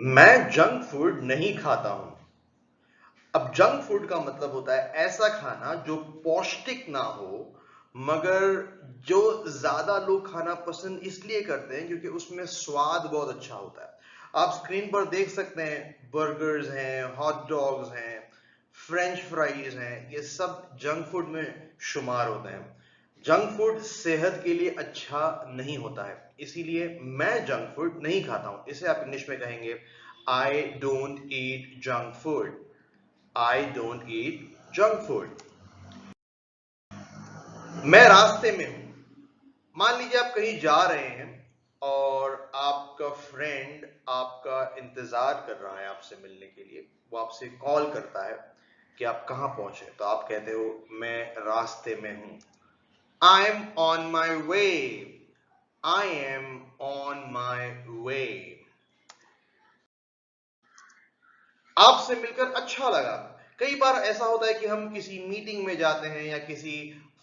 मैं junk food नहीं खाता हूं। अब जंक फूड का मतलब होता है ऐसा खाना जो पौष्टिक ना हो, मगर जो ज्यादा लोग खाना पसंद इसलिए करते हैं क्योंकि उसमें स्वाद बहुत अच्छा होता है। आप स्क्रीन पर देख सकते हैं, बर्गर्स हैं, हॉट डॉग्स हैं, फ्रेंच फ्राइज हैं, ये सब जंक फूड में शुमार होते हैं। जंक फूड सेहत के लिए अच्छा नहीं होता है, इसीलिए मैं जंक फूड नहीं खाता हूं। इसे आप इंग्लिश में कहेंगे, I don't eat junk food. I don't eat junk food. मैं रास्ते में हूं। मान लीजिए आप कहीं जा रहे हैं और आपका फ्रेंड आपका इंतजार कर रहा है आपसे मिलने के लिए। वो आपसे कॉल करता है कि आप कहां पहुंचे, तो आप कहते हो मैं रास्ते में हूं। I am on my way. I am on my way. आपसे मिलकर अच्छा लगा। कई बार ऐसा होता है कि हम किसी मीटिंग में जाते हैं या किसी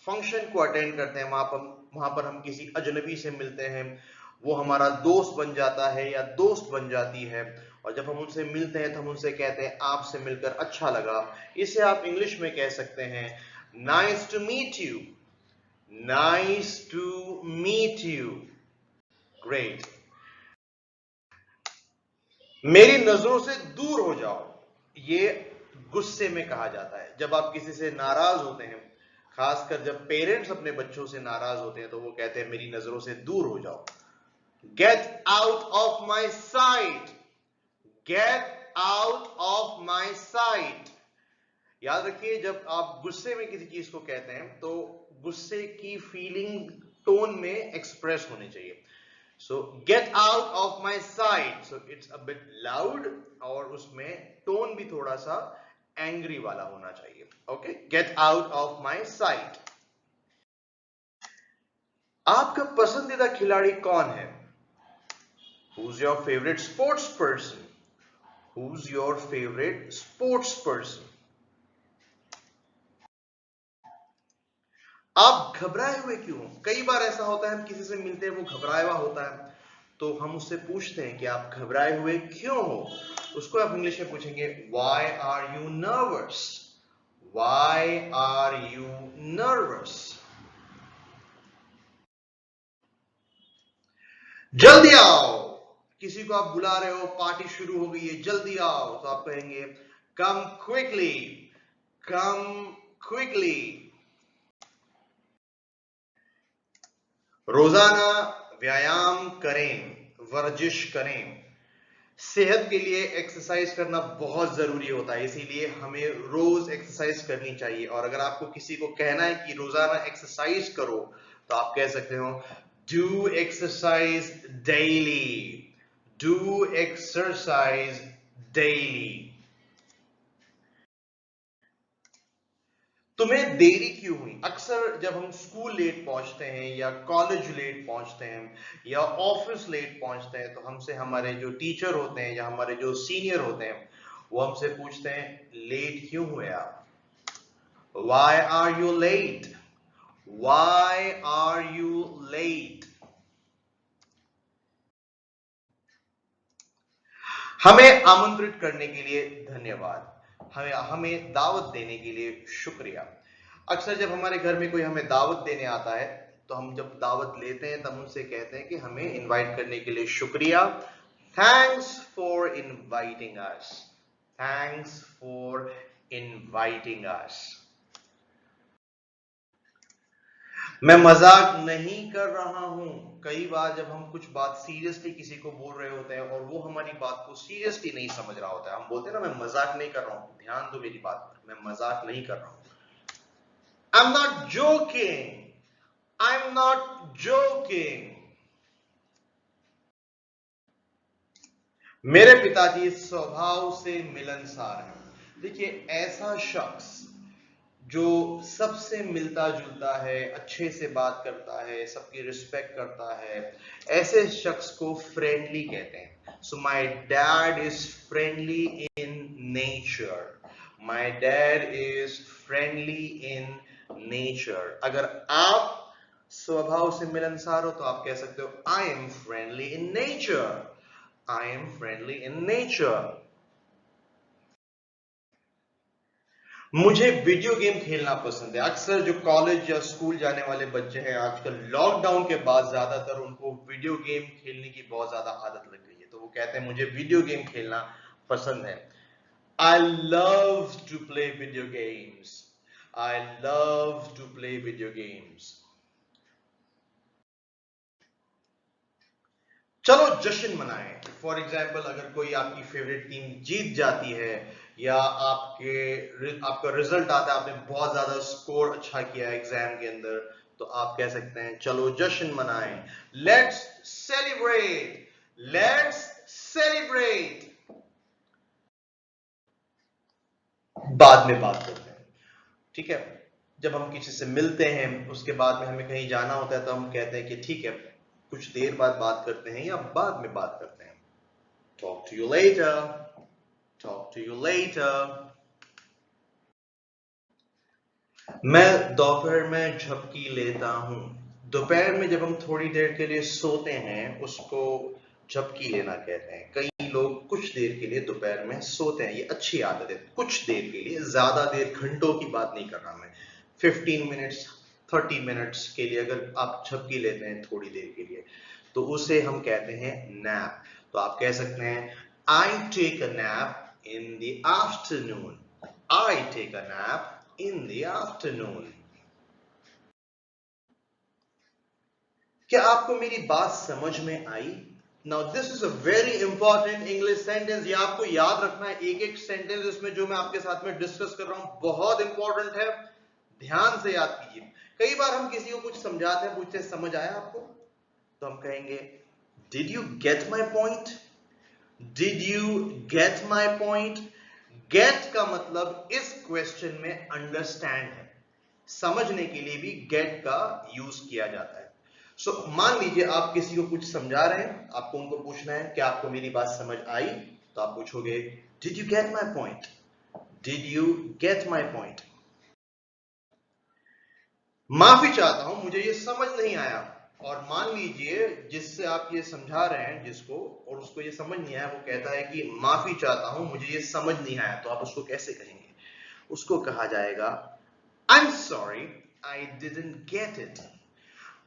फंक्शन को अटेंड करते हैं, वहां पर हम किसी अजनबी से मिलते हैं, वो हमारा दोस्त बन जाता है या दोस्त बन जाती है, और जब हम उनसे मिलते हैं तो हम उनसे कहते हैं आपसे मिलकर अच्छा लगा। इसे आप इंग्लिश में कह सकते हैं, nice to meet you. Nice to meet you. Great. मेरी नजरों से दूर हो जाओ, ये गुस्से में कहा जाता है। जब आप किसी से नाराज होते हैं, खासकर जब पेरेंट्स अपने बच्चों से नाराज होते हैं, तो वो कहते हैं मेरी नजरों से दूर हो जाओ। Get out of my site. Get out of my site. याद रखिए, जब आप गुस्से में किसी चीज को कहते हैं तो गुस्से की फीलिंग टोन में एक्सप्रेस होनी चाहिए। So get out of my sight. So it's a bit loud और उसमें टोन भी थोड़ा सा एंग्री वाला होना चाहिए। Okay, get out of my sight. आपका पसंदीदा खिलाड़ी कौन है? Who's your favorite sports person? Who's your favorite sports person? आप घबराए हुए क्यों? कई बार ऐसा होता है, हम किसी से मिलते हैं, वो घबराया हुआ होता है, तो हम उससे पूछते हैं कि आप घबराए हुए क्यों हो। उसको आप इंग्लिश में पूछेंगे, Why are you nervous? Why are you nervous? जल्दी आओ। किसी को आप बुला रहे हो, पार्टी शुरू हो गई है, जल्दी आओ, तो आप कहेंगे Come quickly. Come quickly. रोजाना व्यायाम करें, वर्जिश करें। सेहत के लिए एक्सरसाइज करना बहुत जरूरी होता है, इसीलिए हमें रोज एक्सरसाइज करनी चाहिए। और अगर आपको किसी को कहना है कि रोजाना एक्सरसाइज करो, तो आप कह सकते हो do exercise daily. Do exercise daily. तुम्हें देरी क्यों हुई? अक्सर जब हम स्कूल लेट पहुंचते हैं या कॉलेज लेट पहुंचते हैं या ऑफिस लेट पहुंचते हैं, तो हमसे हमारे जो टीचर होते हैं या हमारे जो सीनियर होते हैं, वो हमसे पूछते हैं लेट क्यों हुए आप? Why are you late? Why are you late? हमें आमंत्रित करने के लिए धन्यवाद। हमें दावत देने के लिए शुक्रिया। अक्सर जब हमारे घर में कोई हमें दावत देने आता है, तो हम जब दावत लेते हैं तब उनसे कहते हैं कि हमें इनवाइट करने के लिए शुक्रिया। Thanks for inviting us. Thanks for inviting us. मैं मजाक नहीं कर रहा हूं। कई बार जब हम कुछ बात सीरियसली किसी को बोल रहे होते हैं और वो हमारी बात को सीरियसली नहीं समझ रहा होता है, हम बोलते हैं ना मैं मजाक नहीं कर रहा हूं, ध्यान दो मेरी बात पर, मैं मजाक नहीं कर रहा हूं। I am not joking. I am not joking. मेरे पिताजी स्वभाव से मिलनसार हैं। देखिए, ऐसा शख्स जो सबसे मिलता जुलता है, अच्छे से बात करता है, सबकी रिस्पेक्ट करता है, ऐसे शख्स को फ्रेंडली कहते हैं। So my dad is friendly in nature. My dad is friendly in nature. अगर आप स्वभाव से मिलनसार हो तो आप कह सकते हो I am friendly in nature. I am friendly in nature. मुझे वीडियो गेम खेलना पसंद है। अक्सर जो कॉलेज या स्कूल जाने वाले बच्चे हैं आजकल लॉकडाउन के बाद ज्यादातर उनको वीडियो गेम खेलने की बहुत ज्यादा आदत लग गई है, तो वो कहते हैं मुझे वीडियो गेम खेलना पसंद है। I love to play video games. I love to play video games. चलो जश्न मनाएं। फॉर एग्जाम्पल अगर कोई आपकी फेवरेट टीम जीत जाती है या आपका रिजल्ट आता है, आपने बहुत ज्यादा स्कोर अच्छा किया एग्जाम के अंदर, तो आप कह सकते हैं चलो जश्न मनाएं। Let's celebrate. Let's celebrate. बाद में बात करते हैं, ठीक है। जब हम किसी से मिलते हैं उसके बाद में हमें कहीं जाना होता है तो हम कहते हैं कि ठीक है कुछ देर बाद बात करते हैं या बाद में बात करते हैं। Talk to you later. Talk to you later. मैं दोपहर में झपकी लेता हूं। दोपहर में जब हम थोड़ी देर के लिए सोते हैं उसको झपकी लेना कहते हैं। कई लोग कुछ देर के लिए दोपहर में सोते हैं, ये अच्छी आदत है। कुछ देर के लिए, ज्यादा देर, घंटों की बात नहीं कर रहा मैं। 15 मिनट्स 30 मिनट्स के लिए अगर आप झपकी लेते हैं थोड़ी देर के लिए तो उसे हम कहते हैं नैप। तो आप कह सकते हैं I take a nap in the afternoon. I take a nap in the afternoon. क्या आपको मेरी बात समझ में आई? Now this is a very important English sentence. ये आपको याद रखना है, एक एक सेंटेंस इसमें जो मैं आपके साथ में डिस्कस कर रहा हूं बहुत इंपॉर्टेंट है, ध्यान से याद कीजिए। कई बार हम किसी को कुछ समझाते हैं, पूछते हैं समझ आया आपको, तो हम कहेंगे Did you get my point? Did you get my point? Get का मतलब इस क्वेश्चन में अंडरस्टैंड है, समझने के लिए भी get का यूज किया जाता है। सो मान लीजिए आप किसी को कुछ समझा रहे हैं, आपको उनको पूछना है कि आपको मेरी बात समझ आई, तो आप पूछोगे Did you get my point? Did you get my point? माफी चाहता हूं मुझे ये समझ नहीं आया। और मान लीजिए जिससे आप ये समझा रहे हैं जिसको, और उसको ये समझ नहीं आया, वो कहता है कि माफी चाहता हूं मुझे ये समझ नहीं आया, तो आप उसको कैसे कहेंगे? उसको कहा जाएगा I'm sorry I didn't get it.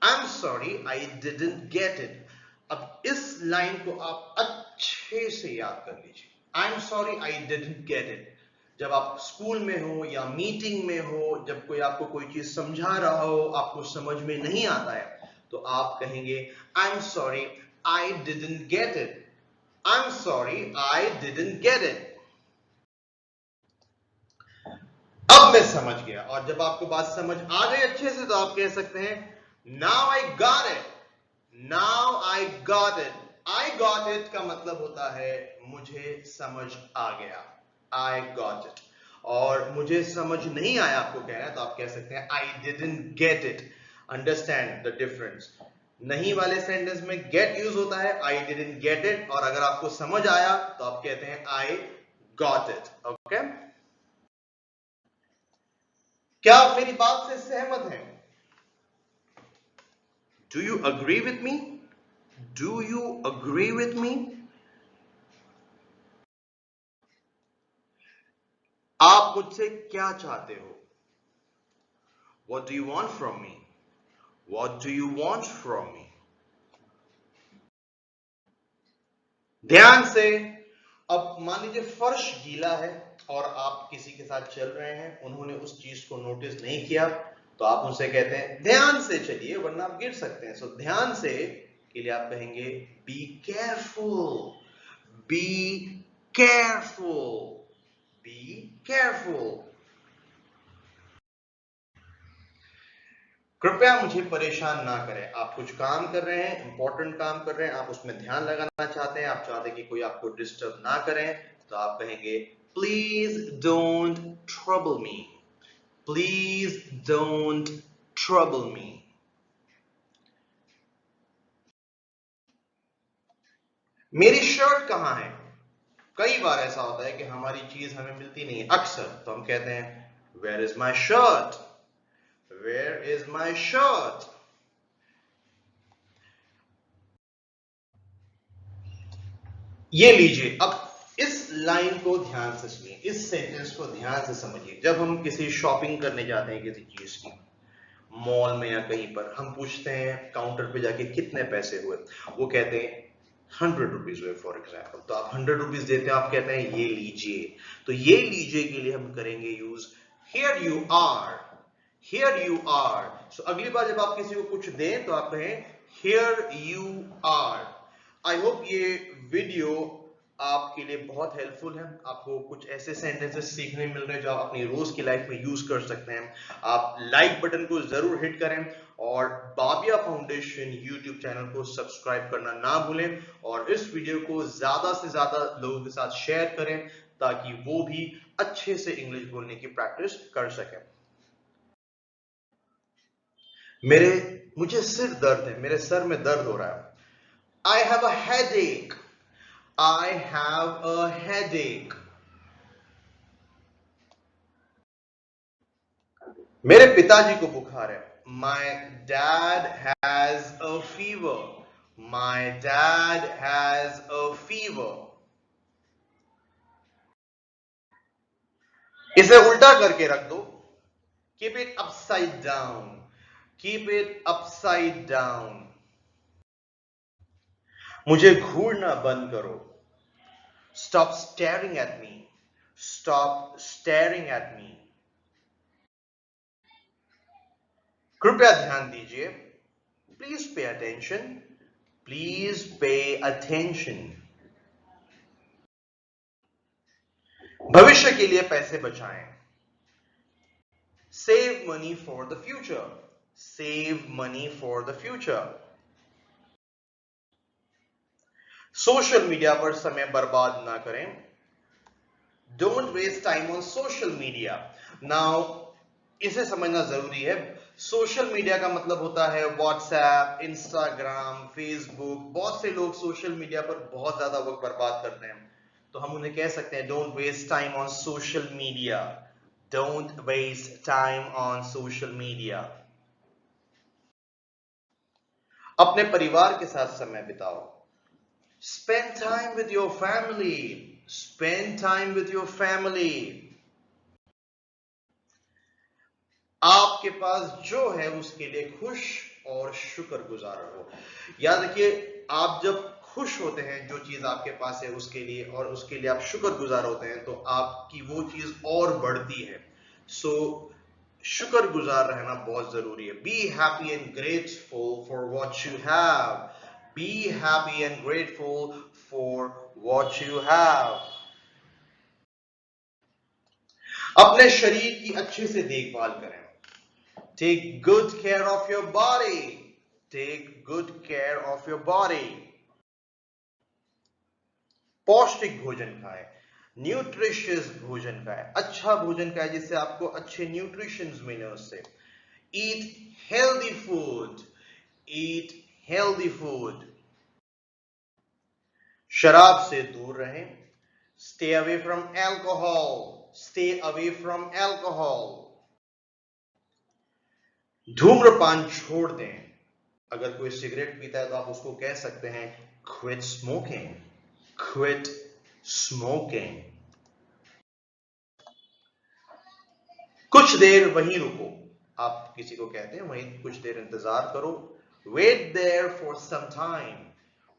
I'm sorry I didn't get it. अब इस लाइन को आप अच्छे से याद कर लीजिए। I'm sorry I didn't get it. जब आप स्कूल में हो या मीटिंग में हो, जब कोई आपको कोई चीज समझा रहा हो, आपको समझ में नहीं आता है, तो आप कहेंगे I'm sorry I didn't get it. I'm sorry I didn't get it. अब मैं समझ गया। और जब आपको बात समझ आ गई अच्छे से तो आप कह सकते हैं Now I got it. Now I got it. I got it का मतलब होता है मुझे समझ आ गया। I got it. और मुझे समझ नहीं आया आपको कहना है तो आप कह सकते हैं I didn't get it. Understand the difference. नहीं वाले सेंटेंस में get यूज होता है, I didn't get it, और अगर आपको समझ आया तो आप कहते हैं I got it. Okay? क्या आप मेरी बात से सहमत हैं? Do you agree with me? Do you agree with me? आप मुझसे क्या चाहते हो? What do you want from me? What do you want from me? ध्यान से। अब मान लीजिए फर्श गीला है और आप किसी के साथ चल रहे हैं, उन्होंने उस चीज को नोटिस नहीं किया, तो आप उनसे कहते हैं ध्यान से चलिए वरना आप गिर सकते हैं। सो ध्यान से के लिए आप कहेंगे be careful. Be careful. Be careful. कृपया मुझे परेशान ना करें। आप कुछ काम कर रहे हैं, इंपॉर्टेंट काम कर रहे हैं, आप उसमें ध्यान लगाना चाहते हैं, आप चाहते हैं कि कोई आपको डिस्टर्ब ना करें, तो आप कहेंगे please don't trouble me. Please don't trouble me. मेरी शर्ट कहां है? कई बार ऐसा होता है कि हमारी चीज हमें मिलती नहीं है अक्सर, तो हम कहते हैं where is my shirt? Where is my shirt? ये लीजिए, अब इस लाइन को ध्यान से सुनिए, इस सेंटेंस को ध्यान से समझिए। जब हम किसी शॉपिंग करने जाते हैं किसी चीज की, मॉल में या कहीं पर, हम पूछते हैं काउंटर पे जाके कितने पैसे हुए, वो कहते हैं 100 रुपीज हुए फॉर एग्जाम्पल। तो आप 100 रुपीज देते हो, आप कहते हैं ये लीजिए। तो ये लीजिए के लिए हम करेंगे use here you are, here you are. So अगली बार जब आप किसी को कुछ दें तो आप कहें here you are. I hope ये वीडियो आपके लिए बहुत हेल्पफुल है। आपको कुछ ऐसे सेंटेंसेस सीखने मिल रहे हैं जो आप अपनी रोज की लाइफ में यूज कर सकते हैं। आप लाइक बटन को जरूर हिट करें और बाबिया फाउंडेशन यूट्यूब चैनल को सब्सक्राइब करना ना भूलें, और इस वीडियो को ज्यादा से ज्यादा लोगों के साथ शेयर करें ताकि वो भी अच्छे से इंग्लिश बोलने की प्रैक्टिस कर सकें। मुझे सिर दर्द है, मेरे सर में दर्द हो रहा है। I have a headache. I have a headache. मेरे पिताजी को बुखार है। My dad has a fever. My dad has a fever. इसे उल्टा करके रख दो। Keep it upside down. Keep it upside down. मुझे घूरना बंद करो। Stop staring at me. Stop staring at me. कृपया ध्यान दीजिए। Please pay attention. Please pay attention. भविष्य के लिए पैसे बचाएं। Save money for the future. Save money for the future. Social media पर समय बर्बाद ना करें। Don't waste time on social media. Now, इसे समझना जरूरी है। सोशल मीडिया का मतलब होता है व्हाट्सएप, इंस्टाग्राम, फेसबुक। बहुत से लोग सोशल मीडिया पर बहुत ज्यादा वक्त बर्बाद करते हैं, तो हम उन्हें कह सकते हैं don't waste time on social media. Don't waste time on social media. अपने परिवार के साथ समय बिताओ। Spend time with your family. Spend time with your family. आपके पास जो है उसके लिए खुश और शुक्रगुजार रहो। याद रखिए, आप जब खुश होते हैं जो चीज आपके पास है उसके लिए, और उसके लिए आप शुक्रगुजार होते हैं, तो आपकी वो चीज और बढ़ती है। सो शुक्रगुजार रहना बहुत जरूरी है। Be happy and grateful for what you have. Be happy and grateful for what you have. अपने शरीर की अच्छे से देखभाल करें। Take good care of your body. Take good care of your body. पौष्टिक भोजन खाएं। न्यूट्रिशियस भोजन खाएं। अच्छा भोजन खाएं जिससे आपको अच्छे न्यूट्रिशंस मिले उससे। Eat healthy food. Eat healthy food. शराब से दूर रहें। Stay away from alcohol. Stay away from alcohol. धूम्रपान छोड़ दें। अगर कोई सिगरेट पीता है तो आप उसको कह सकते हैं quit smoking. Quit smoking. कुछ देर वहीं रुको। आप किसी को कहते हैं वहीं कुछ देर इंतजार करो। Wait there for some time.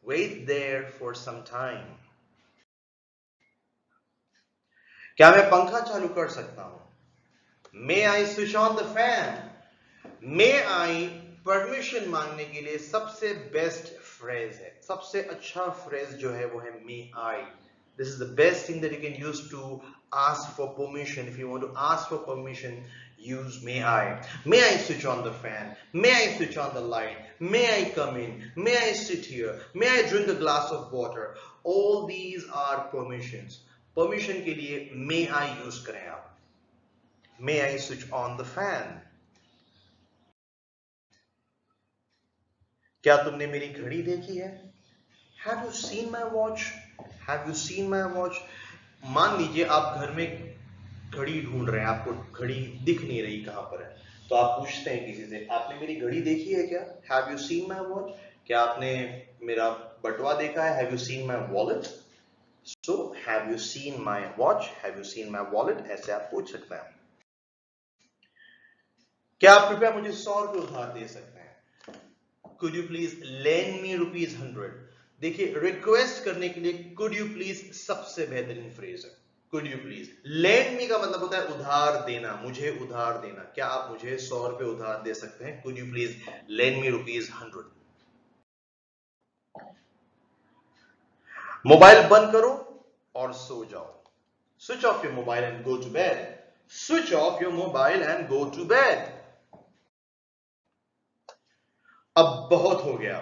Wait there for some time. क्या मैं पंखा चालू कर सकता हूं? May I switch on the fan? May I permission मांगने के लिए सबसे बेस्ट फ्रेज है। सबसे अच्छा फ्रेज जो है वो है may I. This is the best thing that you can use to ask for permission. If you want to ask for permission, use may I. May I switch on the fan? May I switch on the light? May I come in? May I sit here? May I drink a glass of water? All these are permissions. Permission के लिए may I use करें आप। May I switch on the fan? क्या तुमने मेरी घड़ी देखी है? Have you seen my watch? Have you seen my watch? मान लीजिए आप घर में घड़ी ढूंढ रहे हैं, आपको घड़ी दिख नहीं रही कहां पर है, तो आप पूछते हैं किसी से आपने मेरी घड़ी देखी है क्या? Have you seen my watch? क्या आपने मेरा बटुआ देखा है? Have you seen my wallet? So have you seen my watch, have you seen my wallet, ऐसे आप पूछ सकते हैं। क्या आप कृपया मुझे 100 रुपए उधार दे सकते हैं? Could you please lend me ₹100? देखिए, रिक्वेस्ट करने के लिए could you please सबसे बेहतरीन फ्रेज है। Could you please, lend me का मतलब होता है उधार देना, मुझे उधार देना। क्या आप मुझे 100 रुपए उधार दे सकते हैं? Could you please lend me ₹100? Mobile बंद करो और सो जाओ। Switch off your mobile and go to bed. Switch off your mobile and go to bed. अब बहुत हो गया।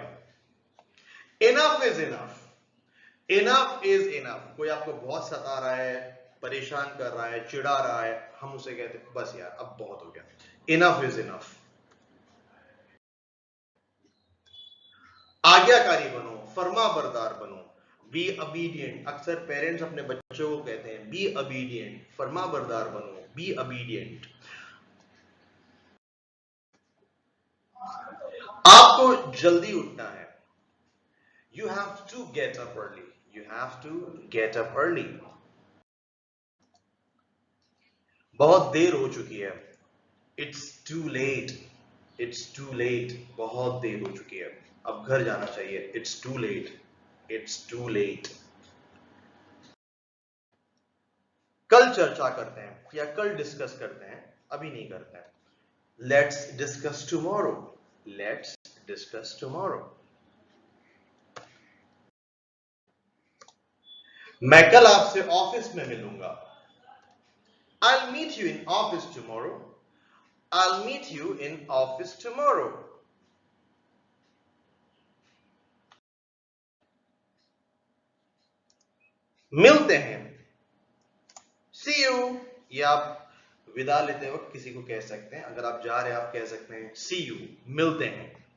Enough is enough. Enough is enough. कोई आपको बहुत सता रहा है, परेशान कर रहा है, चिढ़ा रहा है, हम उसे कहते हैं बस यार अब बहुत हो गया। Enough is enough. आज्ञाकारी बनो, फर्मा बरदार बनो। बी obedient, अक्सर पेरेंट्स अपने बच्चों को कहते हैं बी obedient, फर्मा बरदार बनो, बी obedient। आपको जल्दी उठना है। You have to get up early. You have to get up early. बहुत देर हो चुकी है। It's too late. It's too late. बहुत देर हो चुकी है, अब घर जाना चाहिए। It's too late. It's too late. कल चर्चा करते हैं या कल डिस्कस करते हैं, अभी नहीं करते हैं। Let's discuss tomorrow. Let's discuss tomorrow. मैं कल आपसे ऑफिस में मिलूंगा। I'll meet you in office tomorrow. I'll meet you in office tomorrow. मिलते हैं, see you, या आप विदा लेते वक्त किसी को कह सकते हैं। अगर आप जा रहे हैं आप कह सकते हैं see you, मिलते हैं।